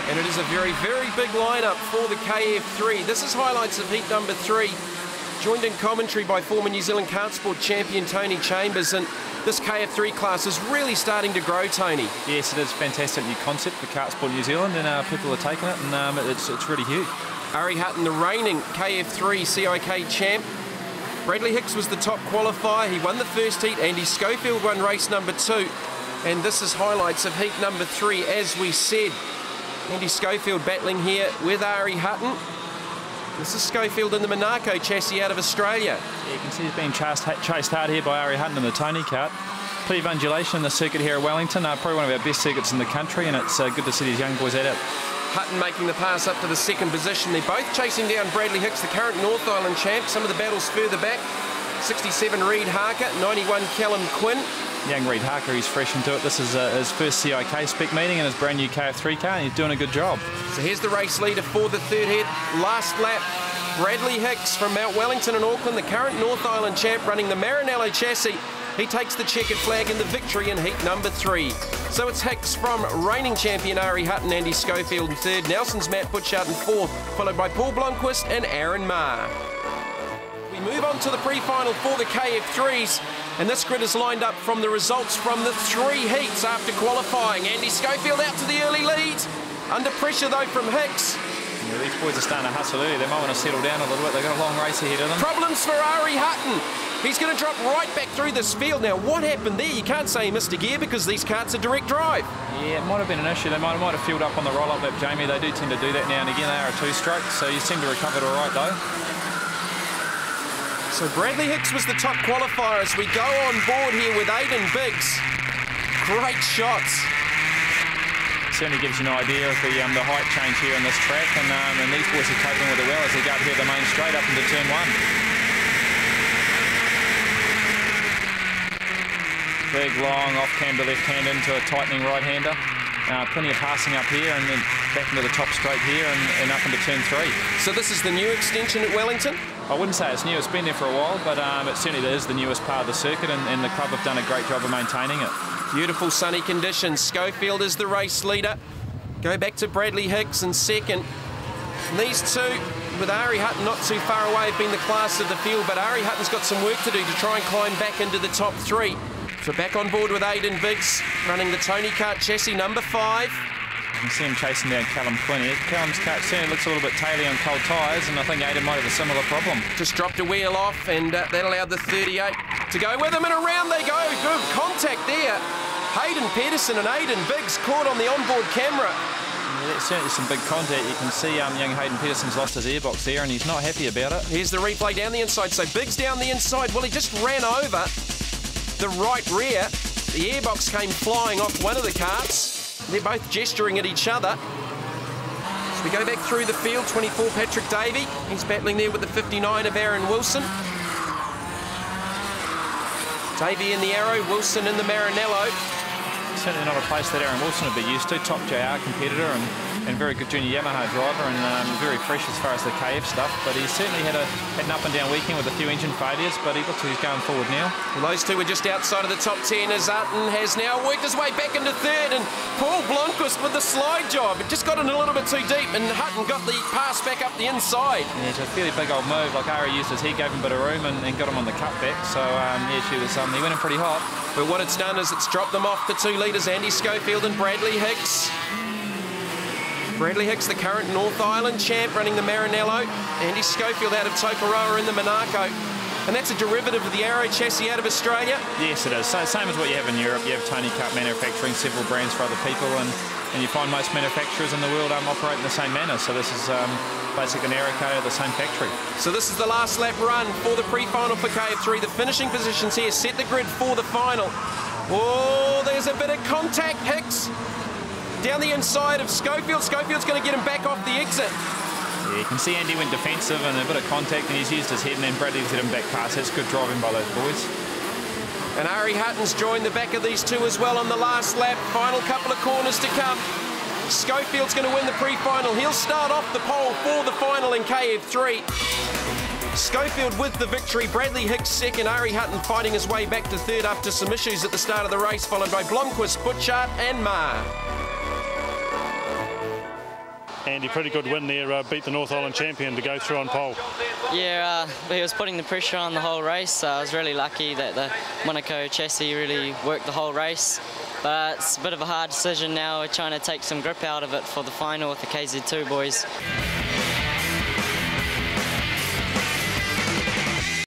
And it is a very, very big lineup for the KF3. This is highlights of heat number 3. Joined in commentary by former New Zealand kart sport champion Tony Chambers, and this KF3 class is really starting to grow, Tony. Yes, it is a fantastic new concept for kart sport New Zealand, and people are taking it, and it's really huge. Ari Hutton, the reigning KF3 CIK champ. Bradley Hicks was the top qualifier. He won the first heat. Andy Schofield won race number 2. And this is highlights of heat number 3, as we said. Andy Schofield battling here with Ari Hutton. This is Schofield in the Monaco chassis out of Australia. Yeah, you can see he's being chased hard here by Ari Hutton in the Tony kart. Plenty of undulation in the circuit here at Wellington. Probably one of our best circuits in the country, and it's good to see these young boys at it. Hutton making the pass up to the second position. They're both chasing down Bradley Hicks, the current North Island champ. Some of the battles further back. 67 Reid Harker, 91 Callum Quinn. Young Reid Harker, he's fresh into it. This is his first CIK spec meeting in his brand new KF3 car, and he's doing a good job. So here's the race leader for the third heat. Last lap, Bradley Hicks from Mount Wellington in Auckland, the current North Island champ, running the Maranello chassis. He takes the checkered flag in the victory in heat number 3. So it's Hicks from reigning champion Ari Hutton, Andy Schofield in third, Nelson's Matt Butchart in fourth, followed by Paul Blomqvist and Aaron Marr. We move on to the pre-final for the KF3s, and this grid is lined up from the results from the 3 heats after qualifying. Andy Schofield out to the early lead, under pressure though from Hicks. Yeah, these boys are starting to hustle early. They might want to settle down a little bit. They've got a long race ahead of them. Problems for Ari Hutton. He's going to drop right back through this field. Now, what happened there? You can't say he missed a gear because these karts are direct drive. Yeah, it might have been an issue. They might have filled up on the roll-up lap, Jamie. They do tend to do that now and again. They are a 2-stroke, so you seem to recover it all right, though. So Bradley Hicks was the top qualifier as we go on board here with Aidan Biggs. Great shots. Certainly gives you an idea of the height change here on this track, and these boys are coping with it well as they go up here the main straight up into turn 1. Big, long, off-camber left-hand into a tightening right-hander. Plenty of passing up here and then back into the top straight here and up into turn 3. So this is the new extension at Wellington? I wouldn't say it's new. It's been there for a while, but it certainly is the newest part of the circuit, and the club have done a great job of maintaining it. Beautiful sunny conditions. Schofield is the race leader. Go back to Bradley Hicks in second. And these two, with Ari Hutton not too far away, have been the class of the field, but Ari Hutton's got some work to do to try and climb back into the top 3. So back on board with Aidan Biggs, running the Tony kart chassis number 5. You can see him chasing down Callum Quinn here. Callum's kart certainly looks a little bit taily on cold tyres, and I think Aidan might have a similar problem. Just dropped a wheel off, and that allowed the 38 to go with him, and around they go. Good contact there. Hayden Pedersen and Aidan Biggs caught on the onboard camera. Yeah, that's certainly some big contact. You can see young Hayden Pedersen's lost his airbox there, and he's not happy about it. Here's the replay down the inside. So Biggs down the inside. Well, he just ran over the right rear. The airbox came flying off one of the karts. They're both gesturing at each other. So we go back through the field. 24 Patrick Davey. He's battling there with the 59 of Aaron Wilson. Davey in the Arrow, Wilson in the Maranello. Certainly not a place that Aaron Wilson would be used to. Top JR competitor and very good junior Yamaha driver, and very fresh as far as the KF stuff. But he's certainly had an up and down weekend with a few engine failures, but he looks like he's going forward now. Well, those two were just outside of the top 10 as Hutton has now worked his way back into third, and Paul Blomqvist with the slide job. It just got in a little bit too deep, and Hutton got the pass back up the inside. Yeah, it's a fairly big old move. Like Ari used his head, gave him a bit of room and got him on the cutback. So yeah, he went in pretty hot. But what it's done is it's dropped them off the 2 leaders, Andy Schofield and Bradley Hicks. Bradley Hicks, the current North Island champ, running the Maranello. Andy Schofield out of Tokoroa in the Monaco. And that's a derivative of the Arrow chassis out of Australia? Yes, it is. So same as what you have in Europe. You have Tony kart manufacturing, several brands for other people, and you find most manufacturers in the world operate in the same manner. So this is basically an Arrow car out of the same factory. So this is the last lap run for the pre-final for KF3. The finishing positions here set the grid for the final. Oh, there's a bit of contact. Hicks down the inside of Schofield. Schofield's going to get him back off the exit. Yeah, you can see Andy went defensive and a bit of contact, and he's used his head, and then Bradley's hit him back past. That's good driving by those boys. And Ari Hutton's joined the back of these two as well on the last lap. Final couple of corners to come. Schofield's going to win the pre-final. He'll start off the pole for the final in KF3. Schofield with the victory. Bradley Hicks second. Ari Hutton fighting his way back to third after some issues at the start of the race, followed by Blomqvist, Butchart and Marr. Andy, pretty good win there, beat the North Island champion to go through on pole. Yeah, he was putting the pressure on the whole race. I was really lucky that the Monaco chassis really worked the whole race. But it's a bit of a hard decision now. We're trying to take some grip out of it for the final with the KZ2 boys.